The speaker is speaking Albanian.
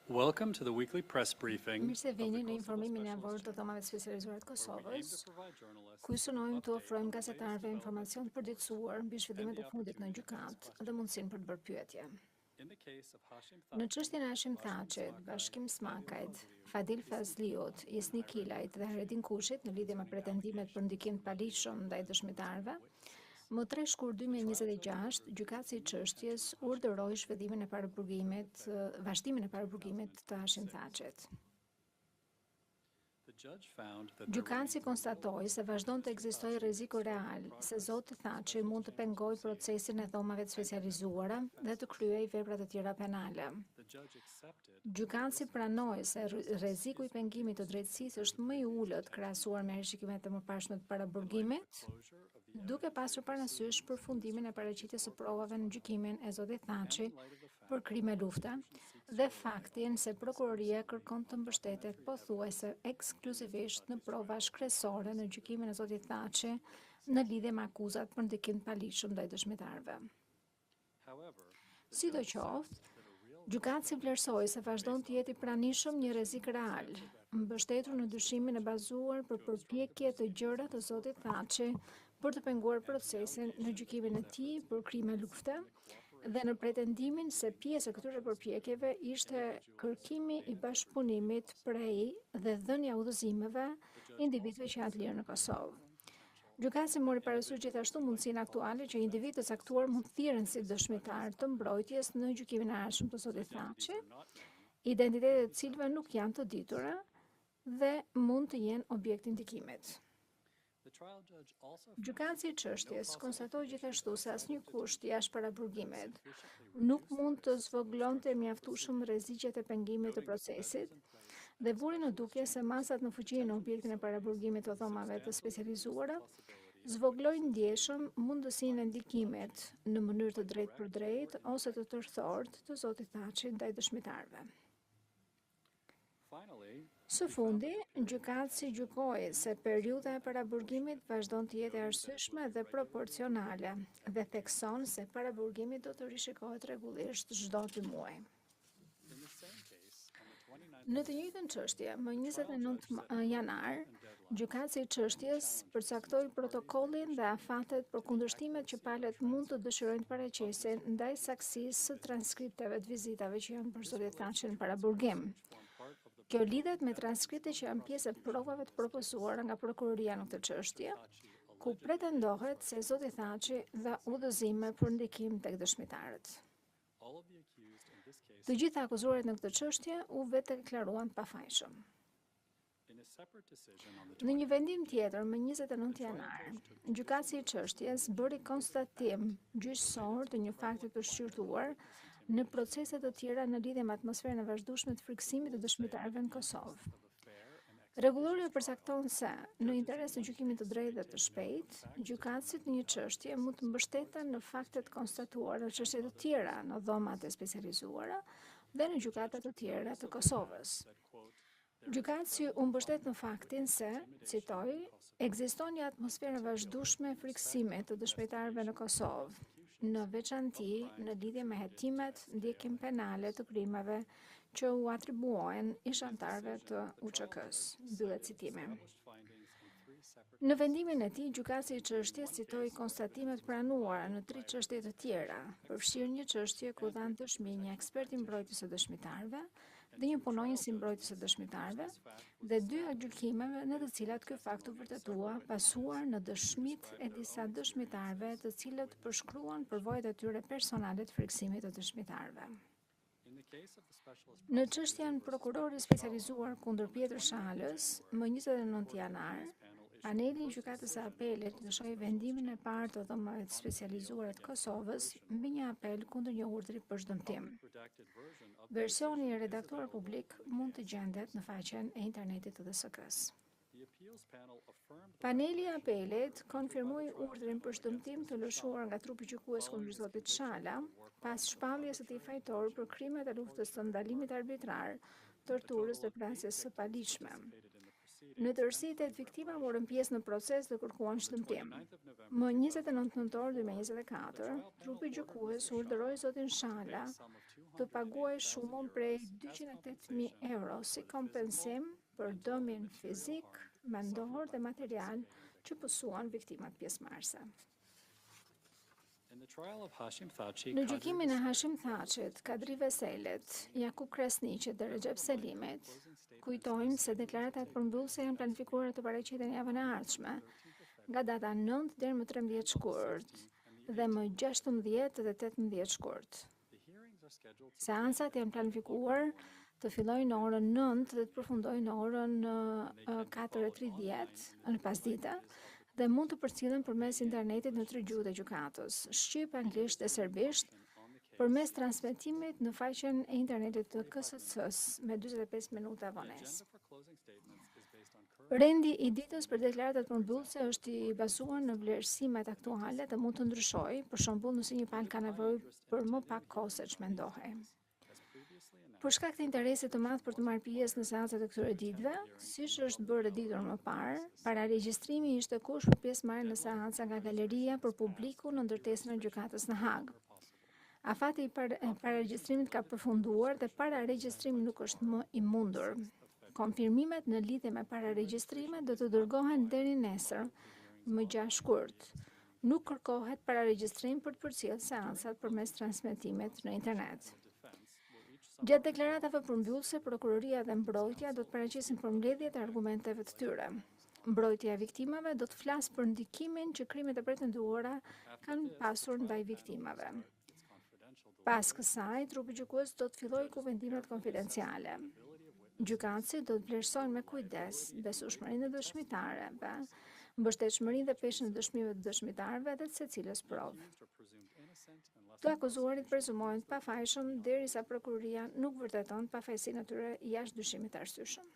Welcome to the weekly press briefing Mirë se vini në informimin e avor të dhomave specializuara të Kosovës, ku synojmë të ofrojmë gazetarëve informacion të përditësuar mbi zhvillimet e fundit në gjykatë dhe mundësinë për të bërë pyetje. Në çështjen e Hashim Thaçit, Bashkim Smakajt, Fadil Fazliut, Jesni Kilajt dhe Heredin Kushit në lidhje me pretendimet për ndikim të paligjshëm ndaj dëshmitarëve, më 3 shkurt 2026, gjykatësi i çështjes urdhëroi vazhdimin e paraburgimit të Hashim Thaçit. Gjykatësi konstatoi se vazhdon të ekzistojë rreziku real se zoti Thaçi mund të pengojë procesin e dhomave të specializuara dhe të kryejë vepra të tjera penale. Gjykatësi pranoi se rreziku i pengimit të drejtësisë është më i ulët krahasuar me rishikimet e mëparshme të paraburgimit, duke pasur parasysh përfundimin e paraqitjes së provave në gjykimin e zotit Thaçi për krime lufte dhe faktin se prokuroria kërkon të mbështetet pothuajse ekskluzivisht në prova shkresore në gjykimin e zotit Thaçi në lidhje me akuzat për ndikim të paligjshëm ndaj dëshmitarëve. Sidoqoftë, gjykatësi vlerësoi se vazhdon të jetë i pranishëm një rrezik real, mbështetur në dyshimin e bazuar për përpjekje të gjëra të zotit Thaçi për të penguar procesin në gjykimin e tij për krime lufte dhe në pretendimin se pjesë e këtyre përpjekjeve ishte kërkimi i bashkëpunimit prej dhe dhënia udhëzimeve individëve që janë të lirë në Kosovë. Gjykatësi mori parasysh gjithashtu mundësinë aktuale që individë të caktuar mund të thirren si dëshmitar të mbrojtjes në gjykimin e arshëm të zotit Thaçi, identitetet të cilëve nuk janë të ditura dhe mund të jenë objekt i ndikimit. Gjykatësi i çështjes konstatoi gjithashtu se asnjë kusht jashtë paraburgimit nuk mund të zvogëlonte mjaftueshëm rreziqet e pengimit të procesit dhe vuri në dukje se masat në fuqi në objektin e paraburgimit të dhomave të specializuara zvogëlojnë ndjeshëm mundësinë e ndikimit në mënyrë të drejtë për drejtë ose të tërthort të zotit Thaçi ndaj dëshmitarëve. Së fundi, gjykatësi gjykoi se periudha e paraburgimit vazhdon të jetë e arsyeshme dhe proporcionale dhe thekson se paraburgimi do të rishikohet rregullisht çdo 2 muaj. Në të njëjtën çështje, më 29 janar, gjykatësi i çështjes përcaktoi protokollin dhe afatet për kundërshtimet që palët mund të dëshirojnë të paraqesin ndaj saksisë së transkripteve të vizitave që janë për zotin Thaçi në paraburgim. Kjo lidhet me transkripte që janë pjesë e provave të propozuara nga prokuroria në këtë çështje, ku pretendohet se zoti Thaçi dha udhëzime për ndikim tek dëshmitarët. Të gjithë akuzuarit në këtë çështje u vetë deklaruan të pafajshëm. Në një vendim tjetër, më 29 janar, gjykatësi i çështjes bëri konstatim gjyqësor të një fakti të shqyrtuar në procese të tjera në lidhje me atmosferën e vazhdueshme të friksimit të dëshmitarëve në Kosovë. Rregulloria përcakton se, në interes të gjykimit të drejtë dhe të shpejtë, gjykatësit në një çështje mund të mbështeten në faktet konstatuar në çështje të tjera në dhomat e specializuara dhe në gjykata të tjera të Kosovës. Gjykatësi u mbështet në faktin se, citoj, ekziston një atmosferë vazhdueshme e friksimit të dëshmitarëve në Kosovë, në veçanti në lidhje me hetimet ndjekim penale të krimeve që u atribuohen ish-anëtarëve të UÇK-s. Mbyllet citimi. Në vendimin e tij, gjykatësi i çështjes citoi konstatimet pranuara në 3 çështje të tjera, përfshirë një çështje ku dhanë dëshmi një ekspert i mbrojtjes së dëshmitarëve dhe një punonjës i mbrojtjes së dëshmitarëve dhe 2 gjykimeve në të cilat ky fakt u vërtetua pasuar në dëshmitë e disa dëshmitarëve të cilët përshkruan përvojat e tyre personale të friksimit të dëshmitarëve. Në çështjen prokurori specializuar kundër Pjetër Shalës, më 29 janar, paneli i gjykatës së apelit lëshoi vendimin e parë të dhomave të specializuara të Kosovës mbi një apel kundër një urdhri për zhdëmtim. Versioni i redaktuar publik mund të gjendet në faqen e internetit të DSK-s. Paneli i apelit konfirmoi urdhrin për zhdëmtim të lëshuar nga trupi gjykues kundër zotit Shala, pas shpalljes së tij fajtor për krimet e luftës të ndalimit arbitrar, torturës dhe vrasjes së paligjshme. Në tërësi 8 viktima morën pjesë në proces dhe kërkuan shëndetësim. Më 29 nëntor 2024, trupi gjykues urdhëroi zotin Shala të paguajë shumën prej 208.000 euro si kompensim për dëmin fizik, mendor dhe material që pësuan viktimat pjesëmarrëse. Në gjykimin e Hashim Thaqit, Kadri Veselit, Jakub Kresniqit dhe Recep Selimit, kujtojmë se deklaratat përmbyllëse janë planifikuar të paraqiten javën e ardhshme, nga data 9 deri më 13 shkurt dhe më 16 dhe 18 shkurt. Seancat janë planifikuar të fillojnë në orën 9 dhe të përfundojnë në orën 4:30 në pasdite dhe mund të përcjellen përmes internetit në 3 gjuhët e gjykatës, shqip, anglisht dhe serbisht, përmes transmetimit në faqen e internetit të KSC-s me 45 minuta vonesë. Rendi i ditës për deklaratat përmbyllëse është i bazuar në vlerësimet aktuale dhe mund të ndryshojë, për shembull nëse një palë ka nevojë për më pak kohë se ç'mendohej. Për shkak të interesit të madh për të marrë pjesë në seancat e këtyre ditëve, siç është bërë ditur më parë, pararegjistrimi ishte kusht për pjesëmarrje në seanca nga galeria për publiku në ndërtesën e gjykatës në Hagë. Afati i pararegjistrimit ka përfunduar dhe pararegjistrimi nuk është më i mundur. Konfirmimet në lidhje me pararegjistrimet do të dërgohen deri nesër, më 6 shkurt. Nuk kërkohet pararegjistrim për të përcjellë seancat përmes transmetimit në internet. Gjatë deklaratave përmbyllëse, prokuroria dhe mbrojtja do të paraqisin përmbledhjet e argumenteve të tyre. Mbrojtja e viktimave do të flasë për ndikimin që krimet e pretenduara kanë pasur ndaj viktimave. Pas kësaj, trupi gjykues do të fillojë kuvendimet konfidenciale. Gjykatësit do të vlerësojnë me kujdes besueshmërinë e dëshmitarëve, mbështetshmërinë dhe peshën e dëshmive të dëshmitarëve dhe të secilës provë. Të akuzuarit prezumohen të pafajshëm derisa prokuroria nuk vërteton pafajësinë e tyre jashtë dyshimit të arsyeshëm.